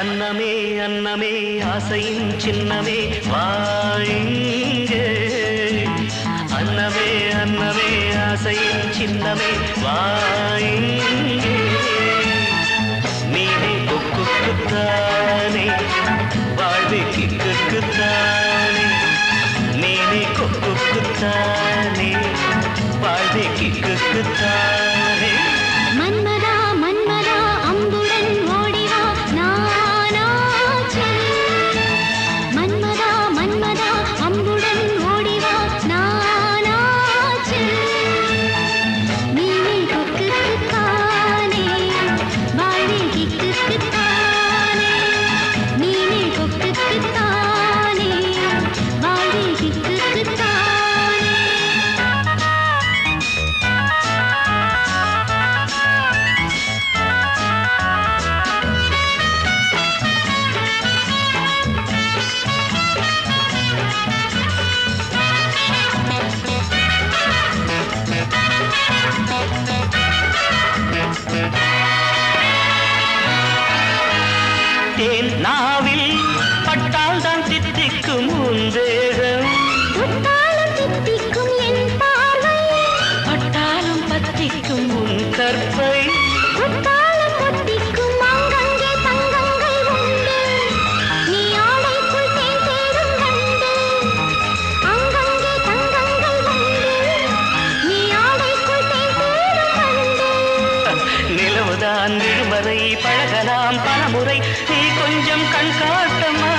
அன்னமே அன்னமே ஆசையின் சின்னமே வாழிங்கே. அன்னமே அன்னமே ஆசையின் சின்னமே வாழிங்கே. நீனே கொக்குக்குத்தானே வாழ்வே கிக்குக்குத்தானே. நீனே கொக்குக்குத்தானே வாழ்வே கிக்குக்குத்தானே. மன்மதா மன்மதா அம்புடன் ஓடிவா நானாச்சு. மன்மதா மன்மதா அம்புடன் ஓடிவா நானாச்சு. நீனே கொக்குக்குத்தானே வாழ்வே கிக்குக்குத்தானே. நீனே கொக்குக்குத்தானே வாழ்வே கிக்குக்குத்தானே. தேன் நாவில் பட்டால் தான் தித்திக்கும் உந்தேகம். பட்டாலும் தித்திக்கும் என் பார்வை. பட்டாலும் பத்திக்கும் உன் கற்பை. பட்டாலும் பத்திக்கும் அங்கங்கே தங்கங்கள் உண்டு. நீ ஆடைக்குள் தேன் தேடும் கண்டு. அங்கங்கே தங்கங்கள் உண்டு. நீ ஆடைக்குள் தேன் தேடும் கண்டு. நிலவுதான் விடுமுறை பழகலாம் பலமுறை. நீ கொஞ்சம் கண் காட்டமா.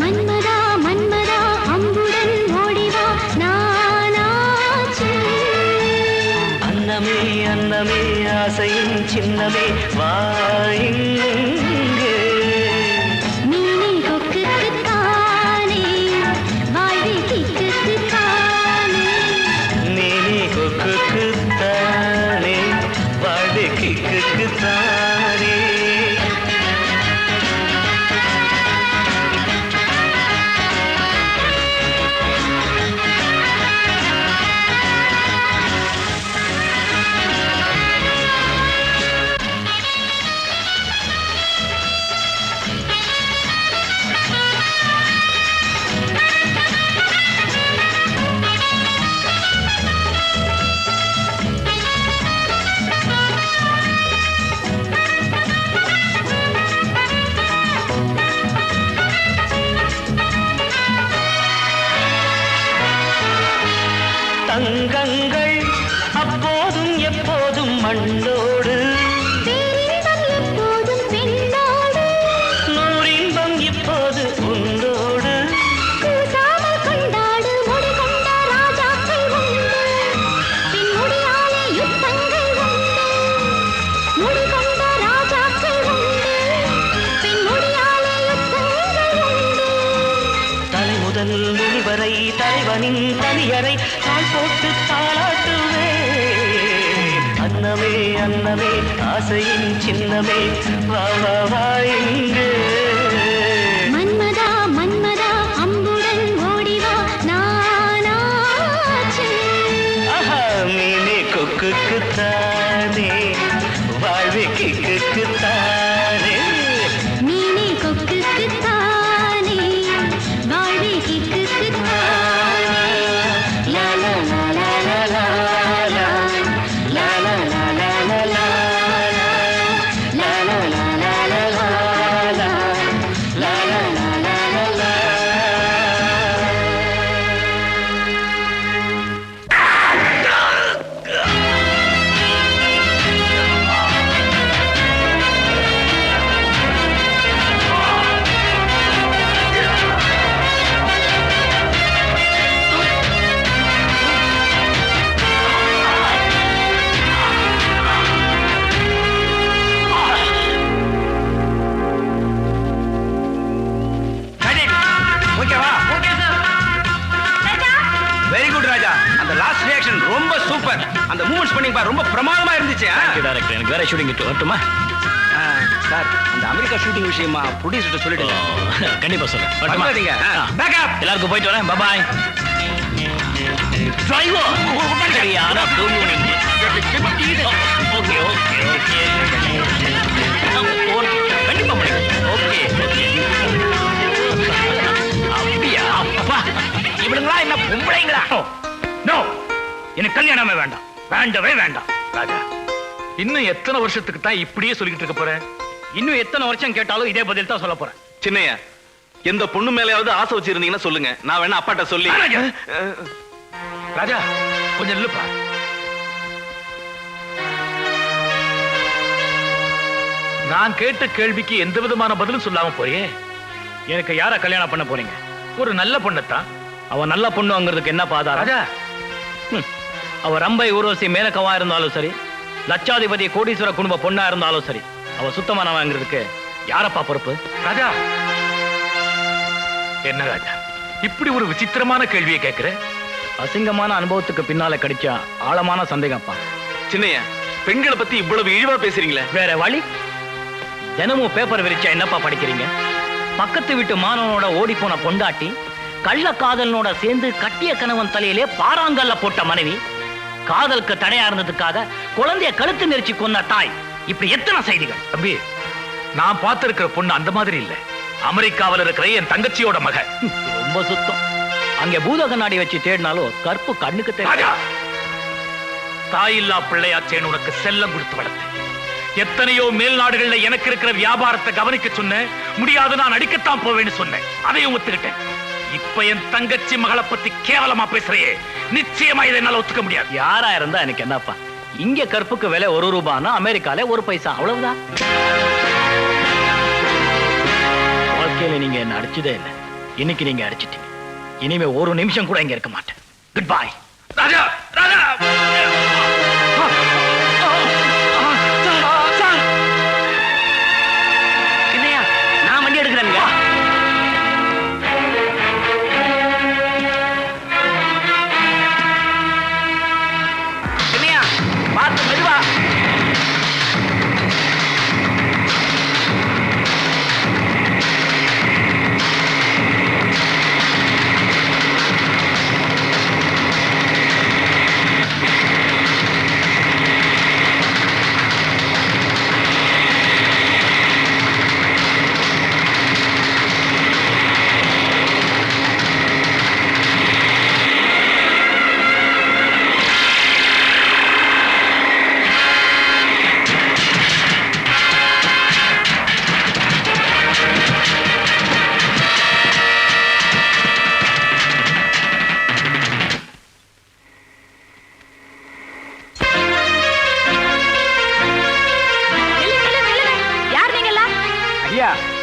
மன்மதா மன்மதா அம்புடன் ஓடிவா நானாச்சு. அன்னமே அன்னமே ஆசையின் சின்னமே வாழிங்கே. நீனே கொக்குக்குத்தானே வாழ்வே கிக்குக்குத்தானே. நீனே கொக்குக்குத்தானே வாழ்வே கிக்குக்குத்தானே. தங்கங்கள் அப்போதும் எப்போதும் மண்ணோடு. பேரின்பம் எப்போதும் பெண்ணோடு. நூறின்பம் இப்போது உன்னோடு. கூசாமல் கொண்டாடு முடி கொண்ட ராஜாக்கள் உண்டு. பின் முடியாலே யுத்தங்கள் உண்டு. முடி கொண்ட ராஜாக்கள் உண்டு. பின் முடியாலே யுத்தங்கள் உண்டு. தலை முதல் நுனி வரை தலைவனின் தனியறை தாள் போட்டு தாளாட்டுவே. அன்னமே அன்னமே ஆசையின் சின்னமே வா வா வா இங்கு. மன்மதா மன்மதா அம்புடன் ஓடிவா நானாச்சு. ஆஹா மீனே கொக்குக்குத்தானே வாழ்வே கிக்குக்குத்தானே. நீனே கொக்குக்குத்தானே வாழ்வே கிக்குக்குத்தானே. லா லா லா லா லா லா லா. லா லா லா லா லா லா லா. லா லா லா லா லா லா. ராஜா. அந்த லாஸ்ட் ரியாக்ஷன் ரொம்ப சூப்பர். அந்த மூவ்மெண்ட்ஸ் பண்ணீங்க பாரு, ரொம்ப பிரமாதமா இருந்துச்சு. டைரக்டர் எனக்கு வேற ஷூட்டிங் வரட்டுமா? சார், அந்த அமெரிக்கா ஷூட்டிங் விஷயமா ப்ரொடியூசர் சொல்லிடுங்க. கண்டிப்பா சொல்றேன். வரட்டுமா? வரட்டுமா? பேக் அப். எல்லாருக்கும் போயிட்டு வரேன். Bye bye. டிரைவர் சரியான தூங்குனீங்க. ஓகே ஓகே ஓகே கண்டிப்பா முடியும். Okay okay. அப்படியா? அப்பா இவனுங்களா என்ன பொம்பளைங்களா? நோ, எனக்கு கல்யாணமே வேண்டாம், வேண்டவே வேண்டாம். ராஜா, இன்னும் எத்தனை வருஷத்துக்கு தான் இப்படியே சொல்லிக்கிட்டு இருக்க போறேன்? இன்னும் எத்தனை வருஷம் கேட்டாலும் இதே பதில் தான் சொல்ல போறேன். சின்னையா, எந்த பொண்ணு மேலயாவது ஆசை வச்சிருந்தீங்கன்னா சொல்லுங்க, நான் வேணா அப்பாட்ட சொல்லி. ராஜா கொஞ்சம் நில்லுப்பா. நான் கேட்ட கேள்விக்கு எந்த விதமான பதிலும் சொல்லாம போறியே. எனக்கு யார கல்யாணம் பண்ண போறீங்க? ஒரு நல்ல பொண்ணுத்தான். அவ நல்ல பொண்ணுங்கிறதுக்கு என்ன பாதா ராஜா? அவ ரம்பை ஊர்வசி மேலக்கவா இருந்தாலும் சரி, லட்சாதிபதி கோடீஸ்வர குடும்ப பொண்ணா இருந்தாலும் சரி, அவ சுத்தமானவங்கிறதுக்கு யாரப்பா பொறுப்பு? ராஜா, என்ன ராஜா இப்படி ஒரு விசித்திரமான கேள்வியை கேட்கிற? அசிங்கமான அனுபவத்துக்கு பின்னால கிடைச்ச ஆழமான சந்தேகம்ப்பா. சின்னையா, பெண்களை பத்தி இவ்வளவு இழிவா பேசுறீங்களே, வேற வழி? தினமும் பேப்பர் விரிச்சா என்னப்பா படிக்கிறீங்க? பக்கத்து வீட்டு மாணவனோட ஓடி போன பொண்டாட்டி, கள்ள காதலனோட சேர்ந்து கட்டிய கணவன் தலையிலே பாறாங்கல்ல போட்ட மனைவி, காதலுக்கு தடையா இருந்ததுக்காக குழந்தைய கழுத்து நெரிச்சு கொன்ன தாய், இப்படி எத்தனை செய்திகள். தம்பி, நான் பார்த்திருக்கிற பொண்ணு அந்த மாதிரி இல்ல. அமெரிக்காவில் இருக்கிற என் தங்கச்சியோட மக. ரொம்ப சுத்தம். அங்க பூத கண்ணாடி வச்சு தேடினாலும் கற்பு கண்ணுக்கு தெரியும். தாயில்லா பிள்ளையாச்சேன்னு உனக்கு செல்லம் கொடுத்து வளர்த்தேன். எத்தனையோ மேல் நாடுகள்ல எனக்கு இருக்கிற வியாபாரத்தை கவனிக்க சொன்னேன். முடியாது, நான் அடிக்கத்தான் போவேன்னு சொன்னேன். அதையும் ஒத்துக்கிட்டேன். இப்ப என் தங்கச்சி மகளை பத்தி கேவலமா பேசுறையே, நிச்சயமா இதை என்னால ஒத்துக்க முடியாது. யாரா இருந்தா எனக்கு என்னப்பா? இங்க கற்புக்கு விலை 1 ரூபான்னா அமெரிக்கால 1 பைசா, அவ்வளவுதான். வாழ்க்கையில நீங்க என்ன அடிச்சதே இல்லை. இன்னைக்கு நீங்க அடிச்சிட்டீங்க. இனிமே ஒரு நிமிஷம் கூட இங்க இருக்க மாட்டேன். Goodbye. ராஜா, ராஜா. சின்னையா, நான் வண்டி எடுக்கிறேங்க. சின்னையா, பார்த்து மெதுவா.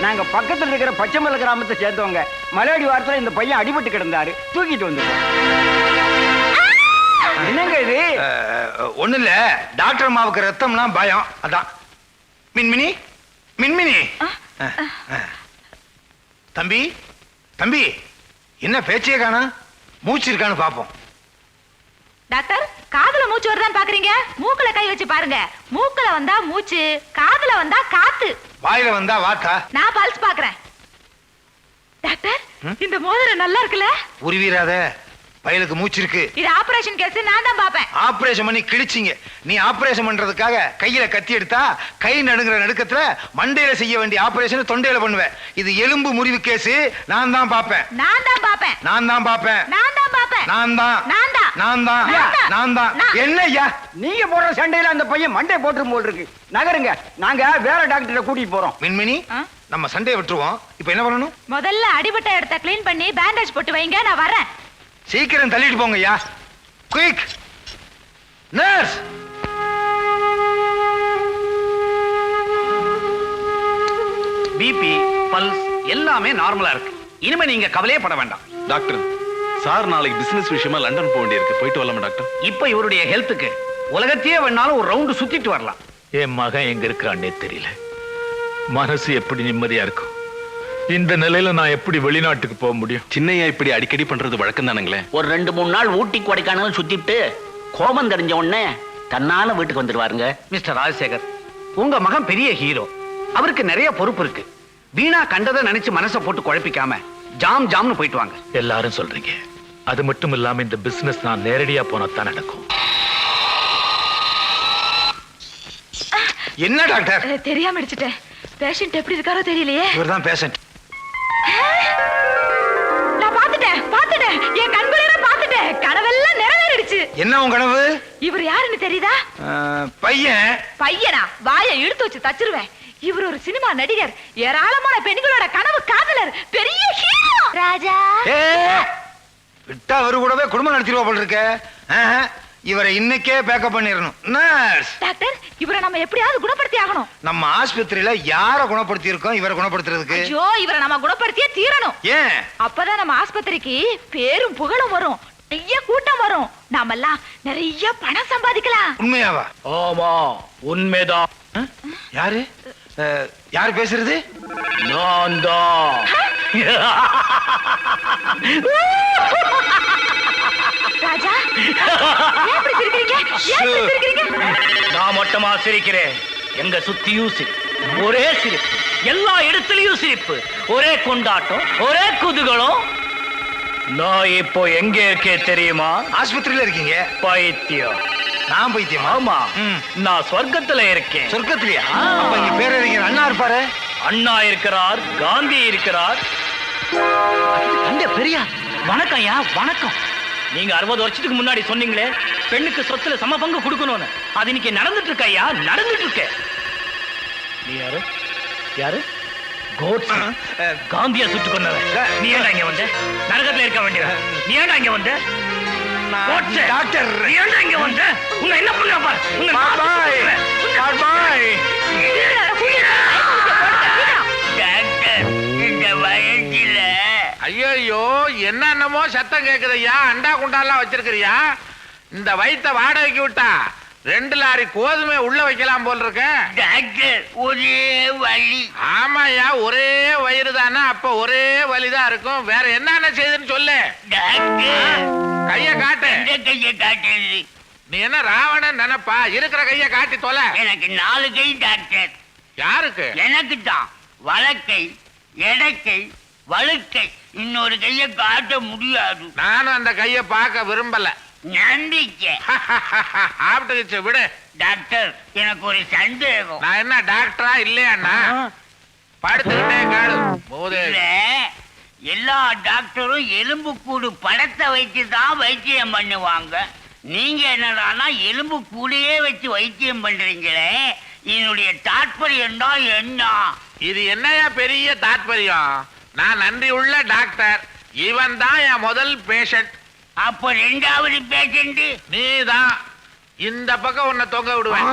நாங்க பக்கத்துல இருக்கிற பச்சைமலை கிராமத்தை சேர்ந்தவங்க. மலையாடி வாரத்துல இந்த பையன் அடிபட்டு கிடந்தாரு, தூக்கிட்டு வந்துட்டோம். என்னங்க இது? ஒண்ணு இல்ல, டாக்டர் அம்மாவுக்கு ரத்தம்லாம் பயம், அதான். மின்மினி, மின்மினி. தம்பி, தம்பி, என்ன பேச்சே காணா? மூச்சு இருக்கான்னு பாப்போம். டாக்டர், காதுல மூச்சு வருதான்னு பாக்குறீங்க? மூக்குல கை வச்சு பாருங்க. மூக்குல வந்தா மூச்சு, காதுல வந்தா காத்து, வாயில வந்தா வாத்தா. நான் பல்ஸ் பாக்குறேன். டாக்டர், இந்த மோதிரம் நல்லா இருக்குல்ல? உருவீராத, பயலுக்கு மூச்சு இருக்கு. இது ஆபரேஷன் கேஸ், நான் தான் பாப்பேன். ஆபரேஷன் பண்ணி கிழிச்சிங்க. நீ ஆபரேஷன் பண்றதுக்காக கையில கத்தி எடுத்தா கை நடுங்குற நடுக்கத்துல மண்டையில செய்ய வேண்டிய ஆபரேஷன் தொண்டையில பண்ணுவேன். இது எலும்பு முறிவு கேஸ், நான் தான் பாப்பேன். நான் தான் பாப்பேன். நான் தான் பாப்பேன். நான் தான் பாப்பேன். நான் தான். நான் தான். நான் தான். நான் தான். என்ன ஐயா நீங்க போடுற சண்டையில அந்த பையன் மண்டை போட்டு போல் இருக்கு. நகருங்க, நாங்க வேற டாக்டரை கூட்டிட்டு போறோம். மின்மினி, நம்ம சண்டையை விட்டுருவோம். இப்ப என்ன பண்ணணும்? முதல்ல அடிபட்ட இடத்தை கிளீன் பண்ணி பேண்டேஜ் போட்டு வைங்க, நான் வரேன். சீக்கிரம் தள்ளிட்டு போங்க ஐயா. Quick nurse. பிபி, பல்ஸ் எல்லாமே நார்மலா இருக்கு. இனிமே நீங்க கவலையே பட வேண்டாம். டாக்டர், சார் நாளைக்கு பிசினஸ் விஷயமா லண்டன் போக வேண்டியிருக்கு. போயிட்டு வரலாமா டாக்டர்? இப்ப இவருடைய ஹெல்த்துக்கு உலகத்தையே வேணாலும் ஒரு ரவுண்டு சுத்திட்டு வரலாம். என் மகன் எங்க இருக்கிறான்னே தெரியல. மனசு எப்படி நிம்மதியா இருக்கும்? இந்த நிலையில நான் எப்படி வெளிநாட்டுக்கு போக முடியும்? சின்னையா இப்படி அடிக்கடி பண்றது வழக்கம் தானுங்களே. ஒரு 2-3 நாள் ஊட்டி கொடைக்கானல் சுத்திட்டு கோபம் தெரிஞ்ச உடனே தன்னால வீட்டுக்கு வந்துடுவாருங்க. மிஸ்டர் ராஜசேகர், உங்க மகன் பெரிய ஹீரோ. அவருக்கு நிறைய பொறுப்பு இருக்கு. வீணா கண்டதை நினைச்சு மனசை போட்டு குழப்பிக்காம ஜாம் ஜாம்னு போயிட்டு வாங்க. எல்லாரும் சொல்றீங்க. அது மட்டும் இல்லாம இந்த பிசினஸ் நான் நேரடியா போனா தான் நடக்கும். என்ன டாக்டர்? தெரியாம அடிச்சிட்டேன். பேஷண்ட் எப்படி இருக்காரோ தெரியலையே. இவர்தான் பேஷண்ட். நான் பாத்துட்டேன். என் கண்குளிர பாத்துட்டேன். கனவெல்லாம் நிறைவேறிடுச்சு. என்ன உன் கனவு? இவர் யாருன்னு தெரியுதா? பையன். பையனா? வாயை இழுத்து வச்சு தச்சிருவேன். இவர் ஒரு சினிமா நடிகர். ஏராளமான பெண்களோட கனவு காதலர். பெரிய ஹீரோ. ராஜா. விட்டா அவரு கூடவே குடும்பம் நடத்திடுவா போல இருக்க. இவரை இன்னைக்கே பேக்கப் பண்ணிடணும். நர்ஸ். டாக்டர், இவரை நம்ம எப்படியாவது குணப்படுத்தி ஆகணும். நம்ம ஆஸ்பத்திரியில யார குணப்படுத்தி இருக்கோம் இவரை குணப்படுத்துறதுக்கு? ஐயோ, இவரை நம்ம குணப்படுத்தியே தீரணும். ஏன்? அப்பதான் நம்ம ஆஸ்பத்திரிக்கு பேரும் புகழும் வரும். நிறைய கூட்டம் வரும். நாமெல்லாம் நிறைய பணம் சம்பாதிக்கலாம். உண்மையாவா? ஆமா, உண்மைதான். யாரு யாரு பேசுறது? நான் தான். ராஜா, ஏன் இப்படி சிரிக்கிறீங்க? ஏன் இப்படி சிரிக்கிறீங்க? நான் மொத்தமா சிரிக்கிறேன். எங்க சுத்தியும் சிரிப்பு, ஒரே சிரிப்பு. எல்லா இடத்துலயும் சிரிப்பு, ஒரே கொண்டாட்டம், ஒரே குதூகலம். நான் இப்போ எங்க இருக்கேன் தெரியுமா? ஆஸ்பத்திரியில இருக்கீங்க. பைத்தியம். நான் பைத்தியம்? ஆமா, ம். நான் சொர்க்கத்துல இருக்கேன். சொர்க்கத்திலயா? அப்ப இங்க பேரறிஞர் அண்ணா இருப்பாரு. அண்ணா இருக்கிறார், காந்தி இருக்கிறார். பெரியார். வணக்கம் ஐயா, வணக்கம். நீங்க 60 வருஷத்துக்கு முன்னாடி சொன்னீங்களே பெண்ணுக்கு சொத்துல சம பங்கு கொடுக்கணும்னு, அது இன்னைக்கு நடந்துட்டு இருக்க ஐயா, நடந்துட்டு இருக்க. நீ யாரு? யாரு? கோட்ஸே. காந்தியா சுட்டு கொன்னவன். நீ ஏன்டா இங்க வந்த? நரகத்துல இருக்க வேண்டியது. நீ ஏன்டா இங்க வந்த? கோட்ஸே. டாக்டர். நீ ஏன்டா இங்க வந்த? உன்னை என்ன பண்ணுவ பாரு. உன்னை பாய் பாய். ஐயோ, என்னென்னமோ சத்தம் கேக்குதையா? அண்டா குண்டாலாம் வச்சிருக்கிறியா? இந்த வயித்தை வாடகைக்கு விட்டா 2 லாரி கோதுமை உள்ள வைக்கலாம் போல் இருக்க. ஒரே வழி. ஆமாயா, ஒரே வயிறு தானே, அப்ப ஒரே வலிதான் இருக்கும். வேற என்னென்ன செய்யுதுன்னு சொல்லு. கைய காட்டு. கையை காட்டுறது. நீ என்ன ராவணன் நினைப்பா? இருக்கிற கைய காட்டி தொலை. எனக்கு 4 கை டாக்டர். யாருக்கு? எனக்கு தான். வலக்கை, எடக்கை, வழுக்கை. இன்னொரு கைய காட்ட முடியாது. நானும் அந்த கைய பார்க்க விரும்பல. நம்பிக்கை. ஆப்டுச்சு விடு. டாக்டர், எனக்கு ஒரு சந்தேகம். நான் என்ன டாக்டரா இல்லையாண்ணா? படுத்துக்கிட்டே காடு போதே. இல்ல, எல்லா டாக்டரும் எலும்புக்கூடு படத்தை வச்சு தான் வைத்தியம் பண்ணுவாங்க. நீங்க என்னடானா எலும்பு கூடையே வச்சு வைத்தியம் பண்றீங்களே, என்னுடைய தாற்பயம் தான் என்ன? இது என்னையா பெரிய தாத்பரியம்? நான் நன்றி உள்ள டாக்டர். இவன் தான் என் முதல் பேஷண்ட். அப்ப 2வது பேஷண்ட் நீதான். இந்த பக்கம் உன்னை தொங்க விடுவேன்.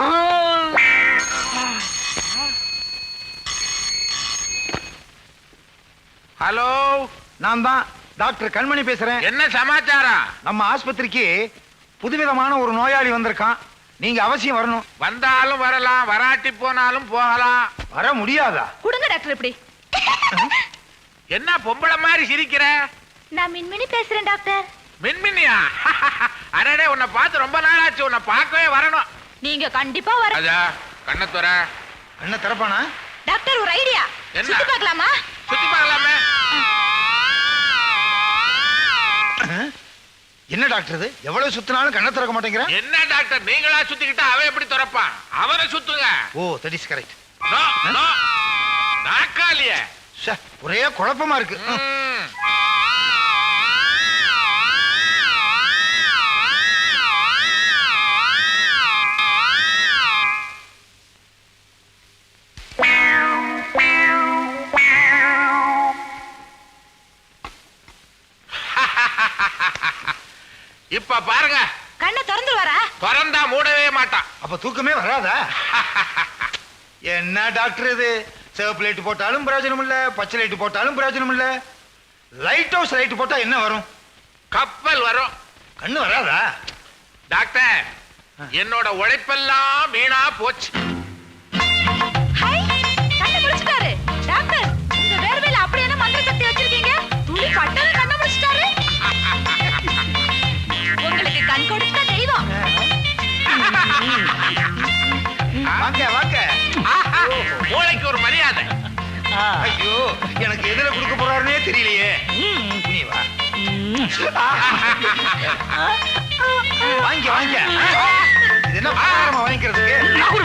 ஹலோ, நான் தான் டாக்டர் கண்மணி பேசுறேன். என்ன சமாச்சாரம்? நம்ம ஆஸ்பத்திரிக்கு புதுவிதமான ஒரு நோயாளி வந்திருக்கான். நீங்க அவசியம் வரணும். வந்தாலும் வரலாம், வராட்டி போனாலும் போகலாம். வர முடியாதா? கொடுங்க டாக்டர். இப்படி என்ன பொம்பளை மாதிரி சிரிக்கிற? நான் மின்மினி பேசுறேன் டாக்டர். மின்மினியா? அடடே, உன்னை பார்த்து ரொம்ப நாள் ஆச்சு. உன்னை பார்க்கவே வரணும். நீங்க கண்டிப்பா வர. ராஜா, கண்ணத்துற. என்ன திறப்பானா? டாக்டர், ஒரு ஐடியா. என்ன? சுத்தி பார்க்கலாமா? சுத்தி பார்க்கலாமே. என்ன டாக்டர் இது? எவ்வளவு சுத்தினாலும் கண்ணை திறக்க மாட்டேங்கிறேன். என்ன டாக்டர், நீங்களா சுத்திக்கிட்டா அவன் எப்படி திறப்பான்? அவனை சுத்துங்க. Oh, that is correct. No, no. நாக்காலியே. ஒரே குழப்பமா இருக்கு. இப்ப பாருங்க. கண்ணை திறந்து வரா? திறந்தா மூடவே மாட்டான். அப்ப தூக்கமே வராதா? என்ன டாக்டர் இது? சிவப்பு லைட் போட்டாலும் பிரயோஜனம் இல்ல, பச்சை லைட் போட்டாலும் பிரயோஜனம் இல்ல. லைட் ஹவுஸ் லைட் போட்டா என்ன வரும்? கப்பல் வரும். கண்ணு வராதா? டாக்டர், என்னோட உழைப்பெல்லாம் வீணா போச்சு. ஹை, கண்ணை முடிச்சிட்டாரு. டாக்டர், உங்க வேர்வையில அப்படி என்ன வாங்கிக்க வாங்கிக்க இது என்ன பாரமா வாங்கிக்கிறதுக்கு